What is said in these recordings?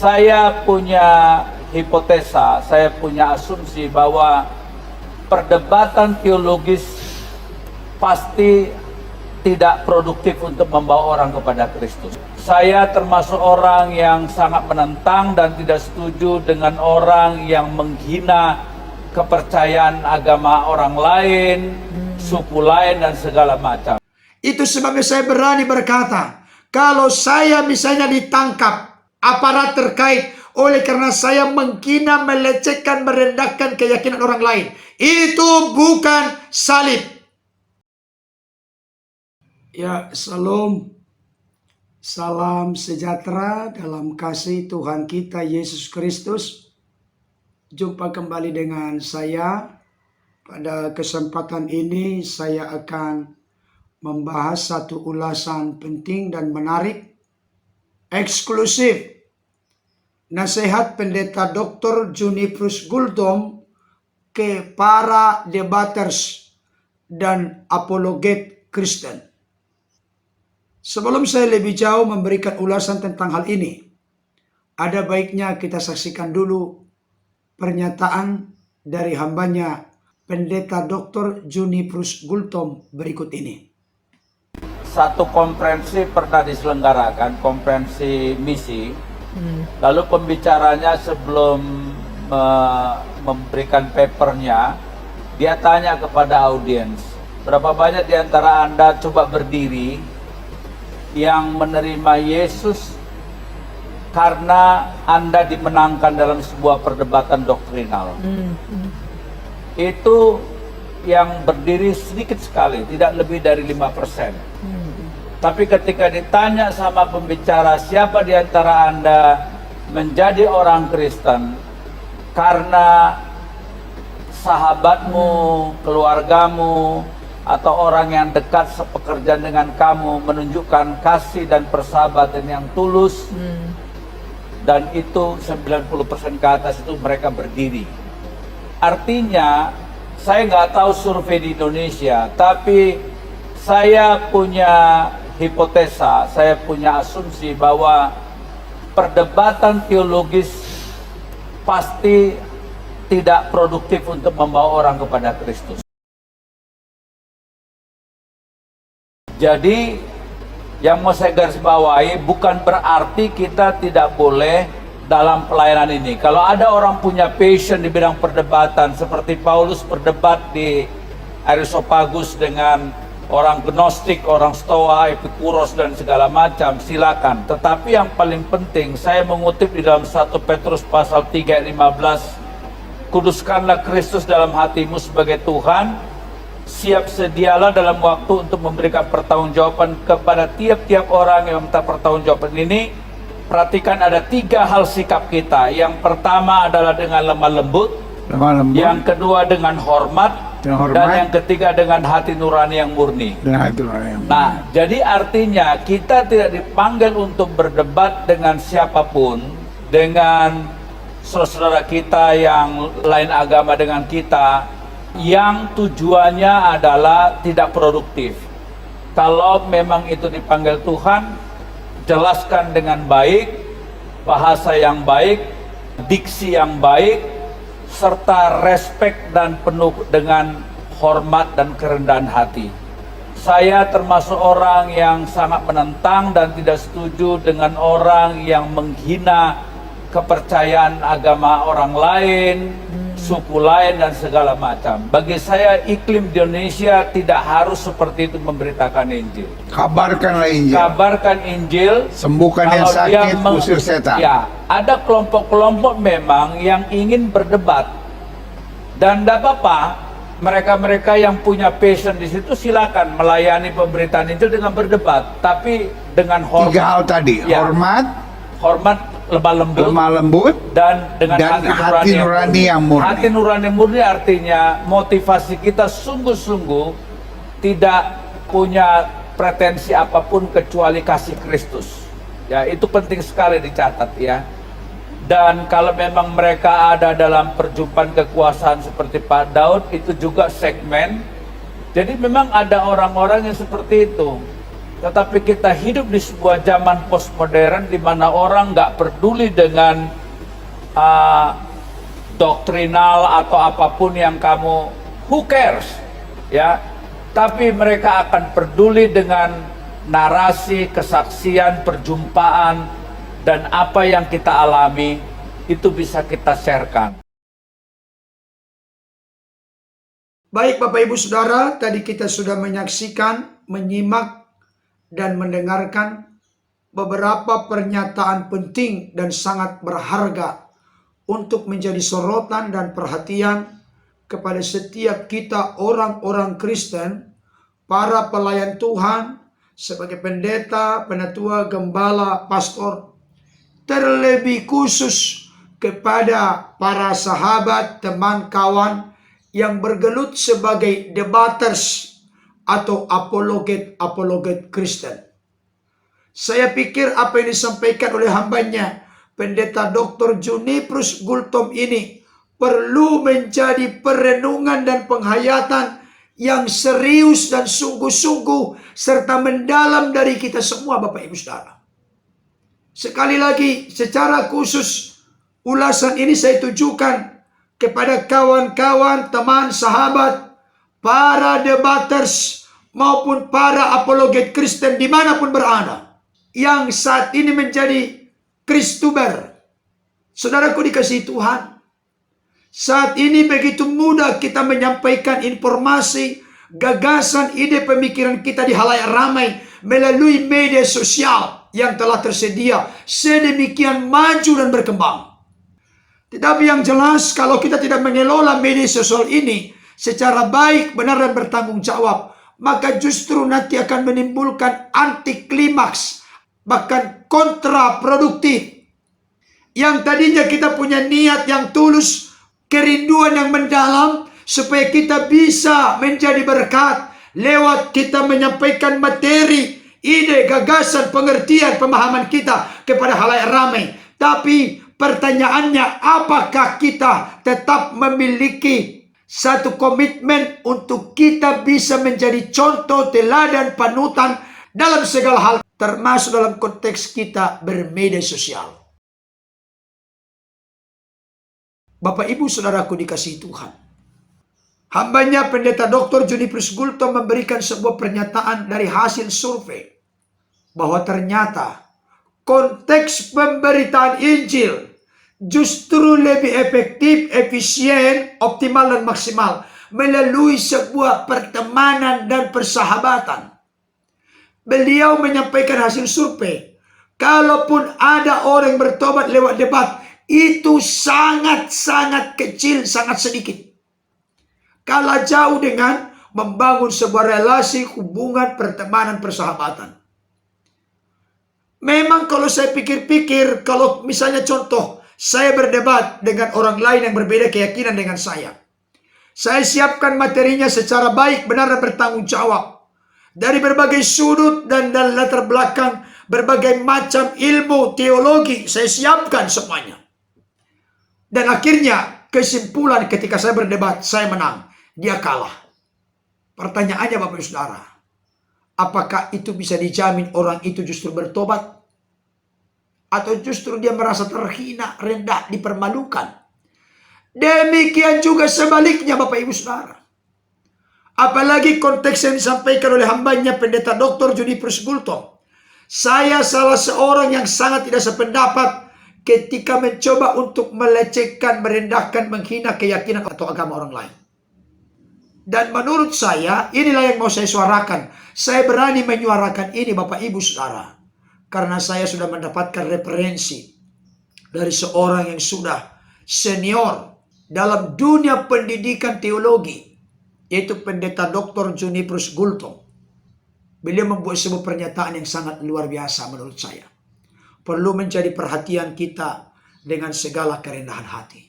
Saya punya hipotesa, saya punya asumsi bahwa perdebatan teologis pasti tidak produktif untuk membawa orang kepada Kristus. Saya termasuk orang yang sangat menentang dan tidak setuju dengan orang yang menghina kepercayaan agama orang lain, suku lain, dan segala macam. Itu sebabnya saya berani berkata, kalau saya misalnya ditangkap aparat terkait oleh karena saya menghina, melecehkan, merendahkan keyakinan orang lain, itu bukan salib. Ya, salam sejahtera dalam kasih Tuhan kita Yesus Kristus. Jumpa kembali dengan saya. Pada kesempatan ini saya akan membahas satu ulasan penting dan menarik, eksklusif. Nasihat Pendeta Dr. Juniprus Gultom ke para debaters dan apologet Kristen. Sebelum saya lebih jauh memberikan ulasan tentang hal ini, ada baiknya kita saksikan dulu pernyataan dari hambanya Pendeta Dr. Juniprus Gultom berikut ini. Satu konferensi pernah diselenggarakan, konferensi misi. Lalu pembicaranya sebelum memberikan papernya, dia tanya kepada audiens, berapa banyak di antara Anda coba berdiri yang menerima Yesus karena Anda dimenangkan dalam sebuah perdebatan doktrinal. Itu yang berdiri sedikit sekali, tidak lebih dari 5%. Tapi ketika ditanya sama pembicara, siapa di antara Anda menjadi orang Kristen karena sahabatmu, keluargamu, atau orang yang dekat sepekerjaan dengan kamu menunjukkan kasih dan persahabatan yang tulus, dan itu 90% ke atas itu mereka berdiri. Artinya, saya nggak tahu survei di Indonesia, tapi saya punya hipotesa, saya punya asumsi bahwa perdebatan teologis pasti tidak produktif untuk membawa orang kepada Kristus. Jadi, yang mau saya garis bawahi bukan berarti kita tidak boleh dalam pelayanan ini. Kalau ada orang punya passion di bidang perdebatan, seperti Paulus berdebat di Areopagus dengan orang Gnostik, orang Stoa, Epikuros, dan segala macam, silakan. Tetapi yang paling penting, saya mengutip di dalam 1 Petrus pasal 3 ayat 15, kuduskanlah Kristus dalam hatimu sebagai Tuhan, siap sedialah dalam waktu untuk memberikan pertanggungjawaban kepada tiap-tiap orang yang minta pertanggungjawaban ini. Perhatikan ada 3 hal sikap kita. Yang pertama adalah dengan lemah lembut. Yang kedua dengan hormat. Dan yang ketiga dengan hati nurani yang murni. Nah, jadi artinya kita tidak dipanggil untuk berdebat dengan siapapun, dengan saudara kita yang lain agama dengan kita, yang tujuannya adalah tidak produktif. Kalau memang itu dipanggil Tuhan, jelaskan dengan baik, bahasa yang baik, diksi yang baik, serta respek dan penuh dengan hormat dan kerendahan hati. Saya termasuk orang yang sangat menentang dan tidak setuju dengan orang yang menghina kepercayaan agama orang lain, suku lain, dan segala macam. Bagi saya, iklim di Indonesia tidak harus seperti itu memberitakan Injil. Kabarkanlah Injil. Kabarkan Injil. Sembuhkan yang sakit, usir setan. Ya, ada kelompok-kelompok memang yang ingin berdebat. Dan tidak apa-apa, mereka-mereka yang punya passion di situ silakan melayani pemberitaan Injil dengan berdebat, tapi dengan hormat. 3 hal tadi, ya, hormat, lemah lembut, dan dengan hati nurani yang murni. Hati nurani yang murni artinya motivasi kita sungguh-sungguh tidak punya pretensi apapun kecuali kasih Kristus. Ya, itu penting sekali dicatat ya. Dan kalau memang mereka ada dalam perjumpaan kekuasaan seperti Pak Daud, itu juga segmen. Jadi memang ada orang-orang yang seperti itu. Tetapi kita hidup di sebuah zaman postmodern di mana orang nggak peduli dengan doktrinal atau apapun yang kamu, who cares, ya. Tapi mereka akan peduli dengan narasi, kesaksian, perjumpaan, dan apa yang kita alami itu bisa kita sharekan. Baik Bapak Ibu Saudara, tadi kita sudah menyaksikan, menyimak, dan mendengarkan beberapa pernyataan penting dan sangat berharga untuk menjadi sorotan dan perhatian kepada setiap kita orang-orang Kristen, para pelayan Tuhan, sebagai pendeta, penatua, gembala, pastor, terlebih khusus kepada para sahabat, teman, kawan yang bergelut sebagai debaters atau apologet Kristen. Saya pikir apa yang disampaikan oleh hambanya, Pendeta Dr. Juniprus Gultom ini perlu menjadi perenungan dan penghayatan yang serius dan sungguh-sungguh serta mendalam dari kita semua Bapak Ibu Saudara. Sekali lagi, secara khusus ulasan ini saya tujukan kepada kawan-kawan, teman, sahabat, para debaters, maupun para apologet Kristen dimanapun berada, yang saat ini menjadi Kristuber. Saudaraku dikasihi Tuhan, saat ini begitu mudah kita menyampaikan informasi, gagasan, ide, pemikiran kita di halayak ramai melalui media sosial yang telah tersedia sedemikian maju dan berkembang. Tetapi yang jelas, kalau kita tidak mengelola media sosial ini secara baik, benar, dan bertanggung jawab, maka justru nanti akan menimbulkan anti klimaks, bahkan kontraproduktif. Yang tadinya kita punya niat yang tulus, kerinduan yang mendalam, supaya kita bisa menjadi berkat lewat kita menyampaikan materi, ide, gagasan, pengertian, pemahaman kita kepada halayak ramai. Tapi pertanyaannya, apakah kita tetap memiliki satu komitmen untuk kita bisa menjadi contoh, teladan, panutan dalam segala hal, termasuk dalam konteks kita bermedia sosial. Bapak Ibu Saudaraku dikasihi Tuhan, hambanya Pendeta Dr. Juniprus Gultom memberikan sebuah pernyataan dari hasil survei bahwa ternyata konteks pemberitaan Injil justru lebih efektif, efisien, optimal, dan maksimal melalui sebuah pertemanan dan persahabatan. Beliau menyampaikan hasil survei, kalaupun ada orang bertobat lewat debat, itu sangat-sangat kecil, sangat sedikit. Kalah jauh dengan membangun sebuah relasi, hubungan, pertemanan, persahabatan. Memang kalau saya pikir-pikir, kalau misalnya contoh, saya berdebat dengan orang lain yang berbeda keyakinan dengan saya siapkan materinya secara baik, benar, dan bertanggung jawab. Dari berbagai sudut dan latar belakang, berbagai macam ilmu, teologi, saya siapkan semuanya. Dan akhirnya kesimpulan ketika saya berdebat, saya menang, dia kalah. Pertanyaannya Bapak Ibu Saudara, apakah itu bisa dijamin orang itu justru bertobat? Atau justru dia merasa terhina, rendah, dipermalukan? Demikian juga sebaliknya Bapak Ibu Saudara. Apalagi konteks yang disampaikan oleh hambanya Pendeta Dr. Juniprus Gultom. Saya salah seorang yang sangat tidak sependapat ketika mencoba untuk melecehkan, merendahkan, menghina keyakinan atau agama orang lain. Dan menurut saya, inilah yang mau saya suarakan. Saya berani menyuarakan ini Bapak Ibu Saudara, karena saya sudah mendapatkan referensi dari seorang yang sudah senior dalam dunia pendidikan teologi, yaitu Pendeta Dr. Juniprus Gultom. Beliau membuat sebuah pernyataan yang sangat luar biasa menurut saya. Perlu menjadi perhatian kita dengan segala kerendahan hati.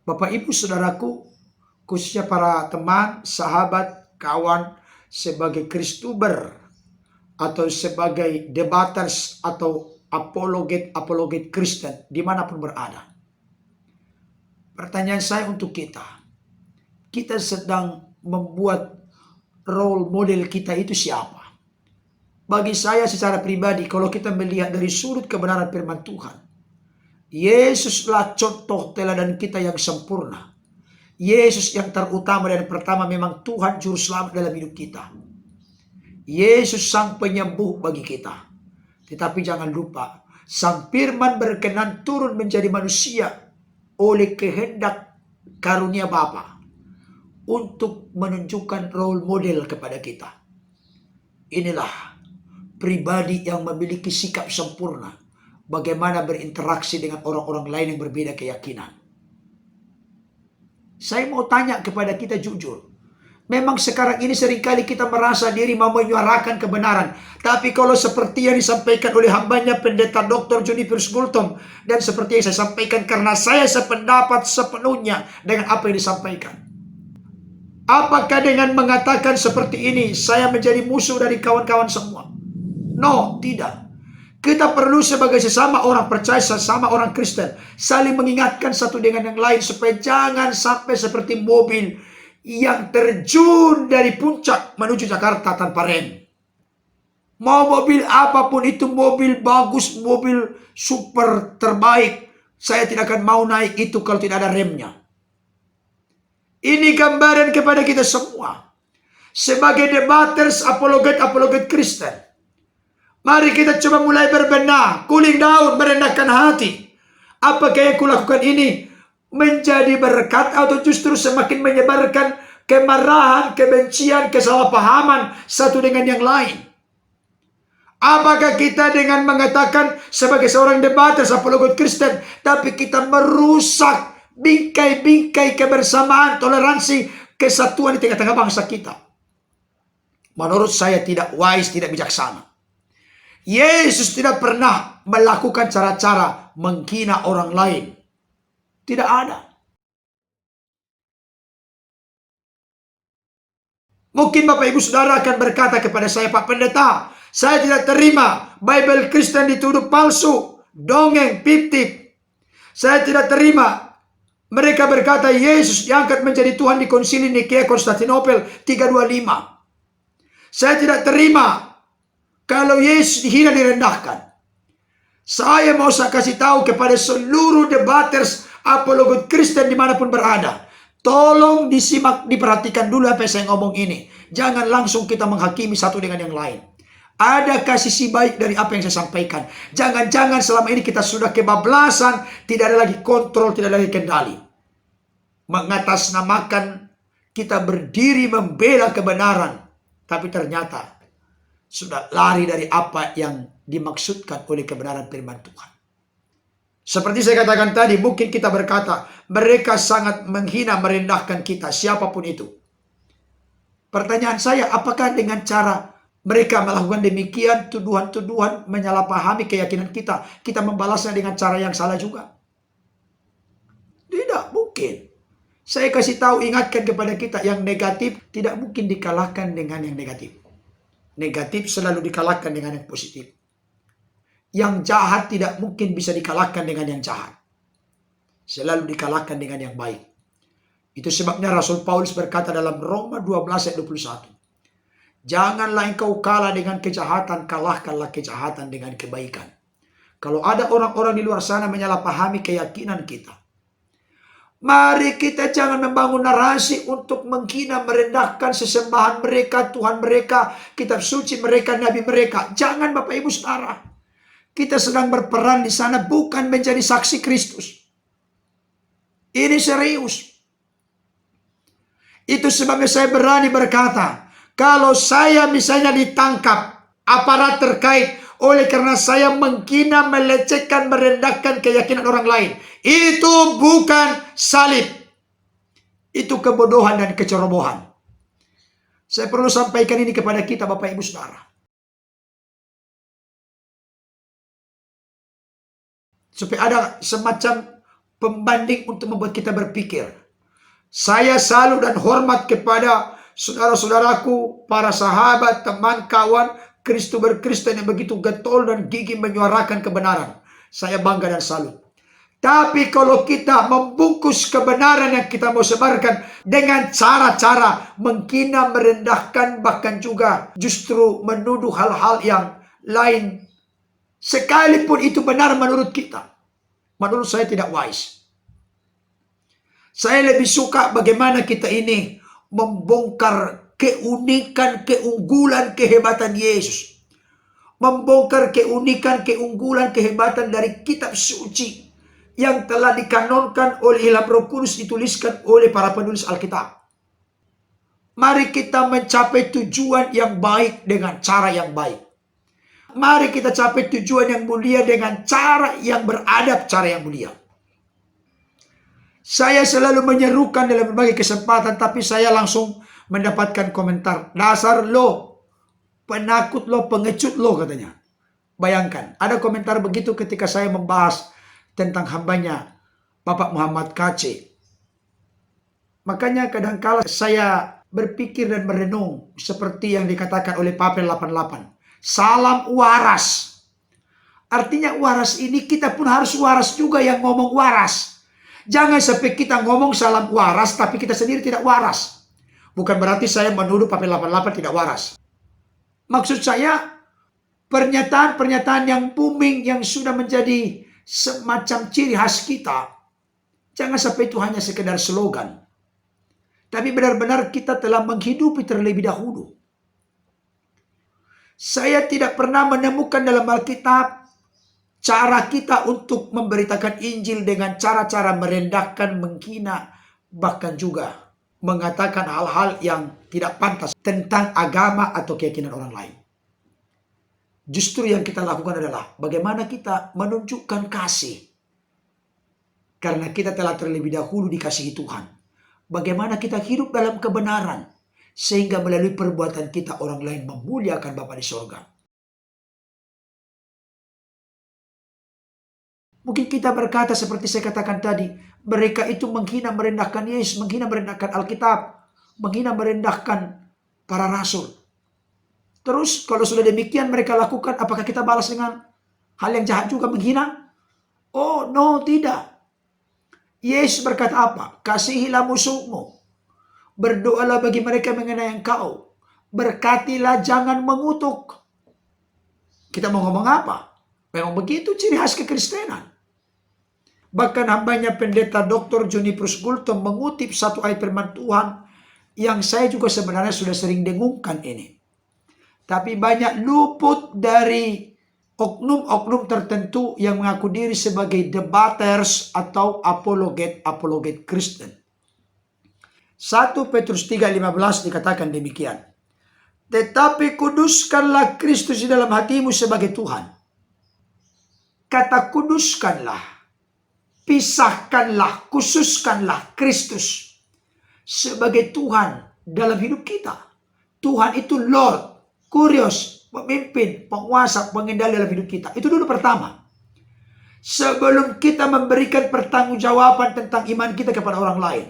Bapak Ibu Saudaraku, khususnya para teman, sahabat, kawan, sebagai Kristuber atau sebagai debaters atau apologet Kristen dimanapun berada. Pertanyaan saya untuk kita sedang membuat role model kita itu siapa? Bagi saya secara pribadi, kalau kita melihat dari sudut kebenaran firman Tuhan, Yesuslah contoh teladan kita yang sempurna. Yesus yang terutama dan pertama memang Tuhan Juru Selamat dalam hidup kita. Yesus sang penyembuh bagi kita. Tetapi jangan lupa, sang firman berkenan turun menjadi manusia oleh kehendak karunia Bapa untuk menunjukkan role model kepada kita. Inilah pribadi yang memiliki sikap sempurna, bagaimana berinteraksi dengan orang-orang lain yang berbeda keyakinan. Saya mau tanya kepada kita jujur. Memang sekarang ini seringkali kita merasa diri mau menyuarakan kebenaran. Tapi kalau seperti yang disampaikan oleh hambanya Pendeta Dr. Junipers Gultom, dan seperti yang saya sampaikan karena saya sependapat sepenuhnya dengan apa yang disampaikan. Apakah dengan mengatakan seperti ini saya menjadi musuh dari kawan-kawan semua? No, tidak. Kita perlu sebagai sesama orang percaya, sesama orang Kristen, saling mengingatkan satu dengan yang lain supaya jangan sampai seperti mobil yang terjun dari puncak menuju Jakarta tanpa rem. Mau mobil apapun itu, mobil bagus, mobil super terbaik, saya tidak akan mau naik itu kalau tidak ada remnya. Ini gambaran kepada kita semua. Sebagai debaters, apologet Kristen, mari kita coba mulai berbenah, cooling down, merendahkan hati. Apakah yang kulakukan ini menjadi berkat atau justru semakin menyebarkan kemarahan, kebencian, kesalahpahaman satu dengan yang lain? Apakah kita dengan mengatakan sebagai seorang debaters, apologet Kristen, tapi kita merusak bingkai-bingkai kebersamaan, toleransi, kesatuan di tengah-tengah bangsa kita? Menurut saya tidak wise, tidak bijaksana. Yesus tidak pernah melakukan cara-cara menghina orang lain. Tidak ada. Mungkin Bapak Ibu Saudara akan berkata kepada saya, Pak Pendeta, saya tidak terima Bible Kristen dituduh palsu, dongeng, fiktif. Saya tidak terima mereka berkata Yesus diangkat menjadi Tuhan di Konsili Nikea Konstantinopel 325. Saya tidak terima kalau Yesus dihina, direndahkan. Saya mau saya kasih tahu kepada seluruh debaters, apologet Kristen dimanapun berada. Tolong disimak, diperhatikan dulu apa yang saya ngomong ini. Jangan langsung kita menghakimi satu dengan yang lain. Adakah sisi baik dari apa yang saya sampaikan? Jangan-jangan selama ini kita sudah kebablasan, tidak ada lagi kontrol, tidak ada lagi kendali. Mengatasnamakan kita berdiri membela kebenaran, tapi ternyata sudah lari dari apa yang dimaksudkan oleh kebenaran firman Tuhan. Seperti saya katakan tadi, mungkin kita berkata, mereka sangat menghina, merendahkan kita, siapapun itu. Pertanyaan saya, apakah dengan cara mereka melakukan demikian, tuduhan-tuduhan, menyalahpahami keyakinan kita, kita membalasnya dengan cara yang salah juga? Tidak mungkin. Saya kasih tahu, ingatkan kepada kita, yang negatif tidak mungkin dikalahkan dengan yang negatif. Negatif selalu dikalahkan dengan yang positif. Yang jahat tidak mungkin bisa dikalahkan dengan yang jahat. Selalu dikalahkan dengan yang baik. Itu sebabnya Rasul Paulus berkata dalam Roma 12 ayat 21. Janganlah engkau kalah dengan kejahatan, kalahkanlah kejahatan dengan kebaikan. Kalau ada orang-orang di luar sana menyalahpahami keyakinan kita, mari kita jangan membangun narasi untuk menghina, merendahkan sesembahan mereka, Tuhan mereka, kitab suci mereka, nabi mereka. Jangan Bapak Ibu Saudara. Kita sedang berperan di sana bukan menjadi saksi Kristus. Ini serius. Itu sebabnya saya berani berkata, kalau saya misalnya ditangkap aparat terkait oleh karena saya menghina, melecehkan, merendahkan keyakinan orang lain, itu bukan salib. Itu kebodohan dan kecerobohan. Saya perlu sampaikan ini kepada kita Bapak Ibu Saudara. Supaya ada semacam pembanding untuk membuat kita berpikir. Saya salut dan hormat kepada saudara-saudaraku, para sahabat, teman, kawan, Kristen yang begitu getol dan gigih menyuarakan kebenaran. Saya bangga dan salut. Tapi kalau kita membungkus kebenaran yang kita mau sebarkan dengan cara-cara menghina, merendahkan, bahkan juga justru menuduh hal-hal yang lain, sekalipun itu benar menurut kita, menurut saya tidak wise. Saya lebih suka bagaimana kita ini membongkar keunikan, keunggulan, kehebatan Yesus. Membongkar keunikan, keunggulan, kehebatan dari kitab suci yang telah dikanonkan oleh Ilham Roh Kudus, dituliskan oleh para penulis Alkitab. Mari kita mencapai tujuan yang baik dengan cara yang baik. Mari kita capai tujuan yang mulia dengan cara yang beradab, cara yang mulia. Saya selalu menyerukan dalam berbagai kesempatan, tapi saya langsung mendapatkan komentar. Dasar lo, penakut lo, pengecut lo, katanya. Bayangkan, ada komentar begitu ketika saya membahas tentang hambanya Bapak Muhammad KC. Makanya kadangkala saya berpikir dan merenung seperti yang dikatakan oleh Papel 88. Salam waras. Artinya waras ini kita pun harus waras juga yang ngomong waras. Jangan sampai kita ngomong salam waras tapi kita sendiri tidak waras. Bukan berarti saya menuduh Papel 88 tidak waras. Maksud saya pernyataan-pernyataan yang booming yang sudah menjadi semacam ciri khas kita, jangan sampai itu hanya sekedar slogan. Tapi benar-benar kita telah menghidupi terlebih dahulu. Saya tidak pernah menemukan dalam Alkitab cara kita untuk memberitakan Injil dengan cara-cara merendahkan, menghina, bahkan juga mengatakan hal-hal yang tidak pantas tentang agama atau keyakinan orang lain. Justru yang kita lakukan adalah bagaimana kita menunjukkan kasih. Karena kita telah terlebih dahulu dikasihi Tuhan. Bagaimana kita hidup dalam kebenaran. Sehingga melalui perbuatan kita orang lain memuliakan Bapa di sorga. Mungkin kita berkata seperti saya katakan tadi. Mereka itu menghina merendahkan Yesus. Menghina merendahkan Alkitab. Menghina merendahkan para rasul. Terus kalau sudah demikian mereka lakukan, apakah kita balas dengan hal yang jahat juga menghina? Oh no, tidak. Yesus berkata apa? Kasihilah musuhmu. Berdoalah bagi mereka mengenai engkau. Berkatilah, jangan mengutuk. Kita mau ngomong apa? Memang begitu ciri khas kekristenan. Bahkan hambanya pendeta Dr. Johnny Prusgultom mengutip satu ayat firman Tuhan yang saya juga sebenarnya sudah sering dengungkan ini. Tapi banyak luput dari oknum-oknum tertentu yang mengaku diri sebagai debaters atau apologet Kristen. 1 Petrus 3:15 dikatakan demikian. Tetapi kuduskanlah Kristus di dalam hatimu sebagai Tuhan. Kata kuduskanlah, pisahkanlah, khususkanlah Kristus sebagai Tuhan dalam hidup kita. Tuhan itu Lord, Kurios, pemimpin, penguasa, pengendali dalam hidup kita. Itu dulu pertama. Sebelum kita memberikan pertanggungjawaban tentang iman kita kepada orang lain,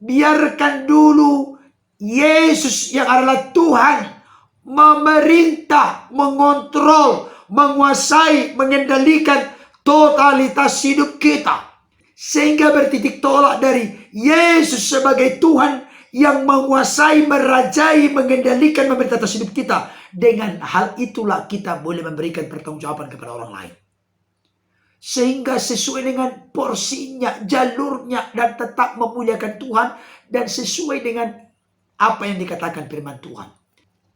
biarkan dulu Yesus yang adalah Tuhan memerintah, mengontrol, menguasai, mengendalikan totalitas hidup kita. Sehingga bertitik tolak dari Yesus sebagai Tuhan yang menguasai, merajai, mengendalikan, memerintah atas hidup kita. Dengan hal itulah kita boleh memberikan pertanggungjawaban kepada orang lain. Sehingga sesuai dengan porsinya, jalurnya, dan tetap memuliakan Tuhan. Dan sesuai dengan apa yang dikatakan firman Tuhan.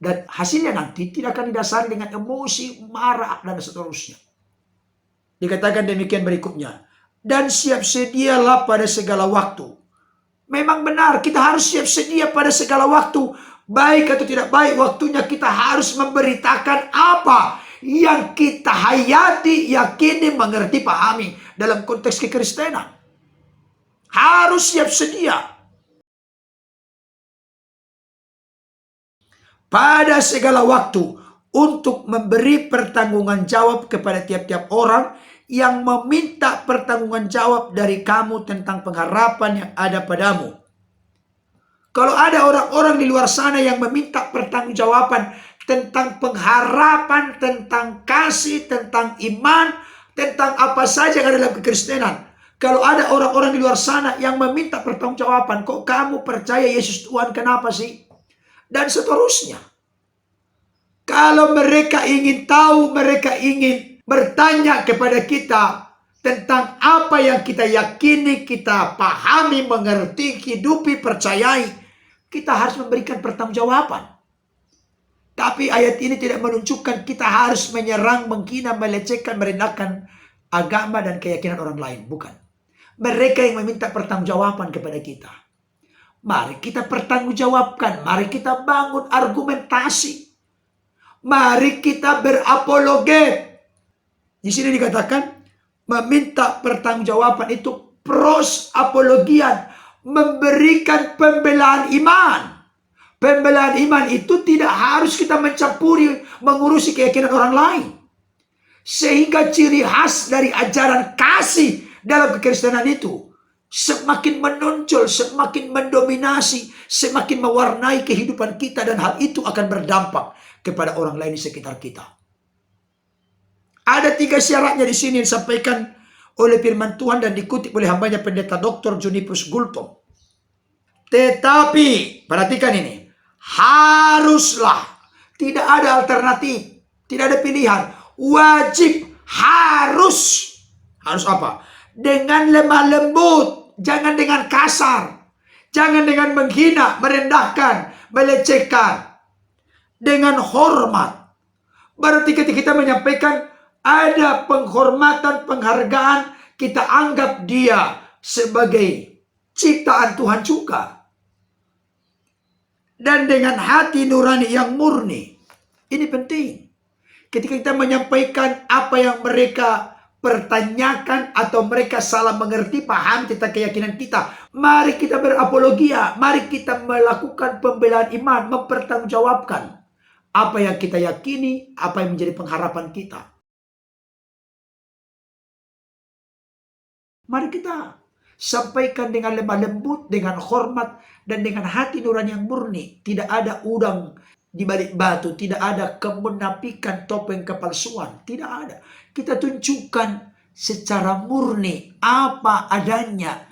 Dan hasilnya nanti tidak akan didasari dengan emosi, marah, dan seterusnya. Dikatakan demikian berikutnya. Dan siap sedialah pada segala waktu. Memang benar, kita harus siap sedia pada segala waktu. Baik atau tidak baik waktunya, kita harus memberitakan apa yang kita hayati, yakini, mengerti, pahami dalam konteks kekristenan. Harus siap sedia. Pada segala waktu untuk memberi pertanggungan jawab kepada tiap-tiap orang yang meminta pertanggungan jawab dari kamu tentang pengharapan yang ada padamu. Kalau ada orang-orang di luar sana yang meminta pertanggungjawaban tentang pengharapan, tentang kasih, tentang iman, tentang apa saja yang ada dalam kekristenan. Kalau ada orang-orang di luar sana yang meminta pertanggungjawaban, kok kamu percaya Yesus Tuhan, kenapa sih? Dan seterusnya. Kalau mereka ingin tahu, mereka ingin bertanya kepada kita tentang apa yang kita yakini, kita pahami, mengerti, hidupi, percayai, kita harus memberikan pertanggungjawaban. Tapi ayat ini tidak menunjukkan kita harus menyerang, menghina, melecehkan, merendahkan agama dan keyakinan orang lain. Bukan. Mereka yang meminta pertanggungjawaban kepada kita. Mari kita pertanggungjawabkan. Mari kita bangun argumentasi. Mari kita berapologet. Di sini dikatakan meminta pertanggungjawaban itu pros apologian, memberikan pembelaan iman. Pembelaan iman itu tidak harus kita mencampuri, mengurusi keyakinan orang lain. Sehingga ciri khas dari ajaran kasih dalam kekristenan itu semakin menonjol, semakin mendominasi, semakin mewarnai kehidupan kita, dan hal itu akan berdampak kepada orang lain di sekitar kita. Ada 3 syaratnya di sini disampaikan oleh firman Tuhan dan dikutip oleh hambanya Pendeta Dr. Junipus Gultom. Tetapi, perhatikan ini, haruslah, tidak ada alternatif, tidak ada pilihan, wajib, harus apa? Dengan lemah lembut, jangan dengan kasar, jangan dengan menghina, merendahkan, melecehkan, dengan hormat. Berarti ketika kita menyampaikan ada penghormatan, penghargaan, kita anggap dia sebagai ciptaan Tuhan juga. Dan dengan hati nurani yang murni. Ini penting. Ketika kita menyampaikan apa yang mereka pertanyakan atau mereka salah mengerti, paham tentang keyakinan kita, mari kita berapologia, mari kita melakukan pembelaan iman, mempertanggungjawabkan apa yang kita yakini, apa yang menjadi pengharapan kita. Mari kita sampaikan dengan lemah lembut, dengan hormat, dan dengan hati nurani yang murni. Tidak ada udang di balik batu, tidak ada kemunafikan, topeng kepalsuan, tidak ada. Kita tunjukkan secara murni apa adanya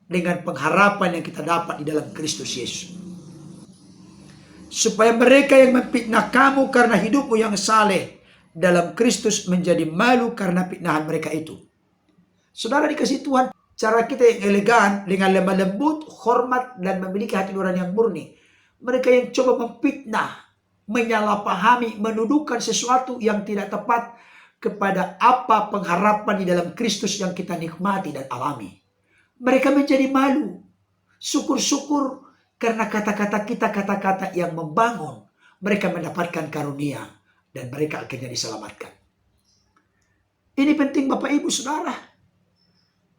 dengan pengharapan yang kita dapat di dalam Kristus Yesus. Supaya mereka yang memfitnah kamu karena hidupmu yang saleh dalam Kristus menjadi malu karena fitnahan mereka itu. Saudara dikasih Tuhan, cara kita yang elegan dengan lemah lembut, hormat, dan memiliki hati nurani yang murni. Mereka yang coba memfitnah, menyalahpahami, menuduhkan sesuatu yang tidak tepat kepada apa pengharapan di dalam Kristus yang kita nikmati dan alami. Mereka menjadi malu. Syukur-syukur karena kata-kata kita, kata-kata yang membangun. Mereka mendapatkan karunia dan mereka akhirnya diselamatkan. Ini penting Bapak Ibu Saudara.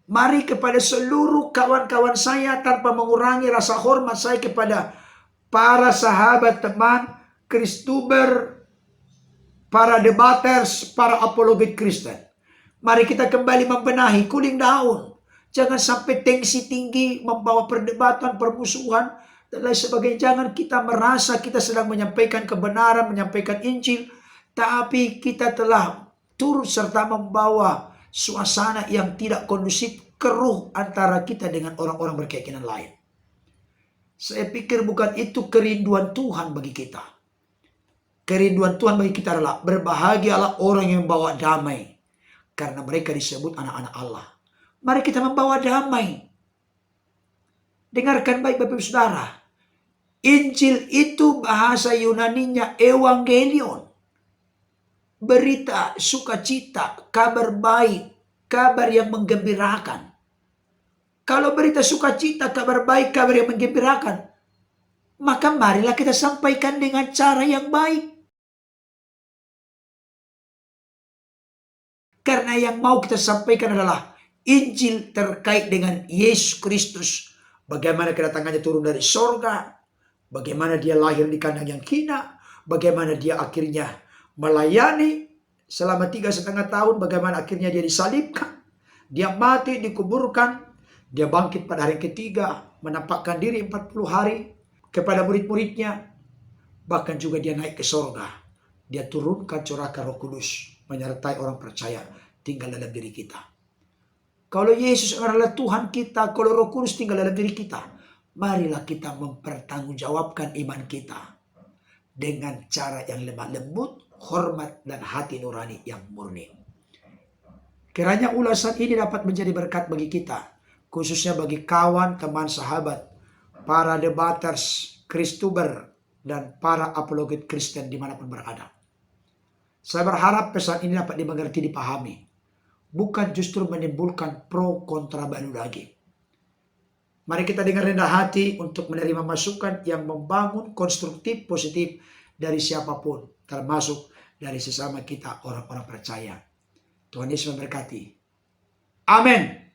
Mari kepada seluruh kawan-kawan saya tanpa mengurangi rasa hormat saya kepada para sahabat, teman, Kristuber, para debaters, para apologet Kristen. Mari kita kembali membenahi, cooling down. Jangan sampai tensi tinggi, membawa perdebatan, permusuhan, dan lain sebagainya. Jangan kita merasa kita sedang menyampaikan kebenaran, menyampaikan Injil, tapi kita telah turut serta membawa suasana yang tidak kondusif, keruh antara kita dengan orang-orang berkeyakinan lain. Saya pikir bukan itu kerinduan Tuhan bagi kita. Kerinduan Tuhan bagi kita adalah berbahagialah orang yang membawa damai, karena mereka disebut anak-anak Allah. Mari kita membawa damai. Dengarkan baik Bapak Ibu Saudara. Injil itu bahasa Yunaninya evangelion. Berita sukacita, kabar baik, kabar yang menggembirakan. Kalau berita sukacita, kabar baik, kabar yang menggembirakan, maka marilah kita sampaikan dengan cara yang baik. Karena yang mau kita sampaikan adalah Injil terkait dengan Yesus Kristus. Bagaimana kedatangannya turun dari sorga, bagaimana dia lahir di kandang yang hina, bagaimana dia akhirnya melayani selama 3,5 tahun, bagaimana akhirnya dia disalibkan, dia mati, dikuburkan, dia bangkit pada hari ketiga, menampakkan diri 40 hari kepada murid-muridnya, bahkan juga dia naik ke sorga. Dia turunkan curahkan Roh Kudus menyertai orang percaya tinggal dalam diri kita. Kalau Yesus adalah Tuhan kita, kalau Roh Kudus tinggal dalam diri kita, marilah kita mempertanggungjawabkan iman kita dengan cara yang lemah lembut, hormat, dan hati nurani yang murni. Kiranya ulasan ini dapat menjadi berkat bagi kita, khususnya bagi kawan, teman, sahabat, para debaters, Kristuber, dan para apologet Kristen dimanapun berada. Saya berharap pesan ini dapat dimengerti, dipahami, bukan justru menimbulkan pro kontra baru lagi. Mari kita dengar rendah hati untuk menerima masukan yang membangun, konstruktif, positif dari siapapun, termasuk dari sesama kita orang-orang percaya. Tuhan Yesus memberkati. Amin.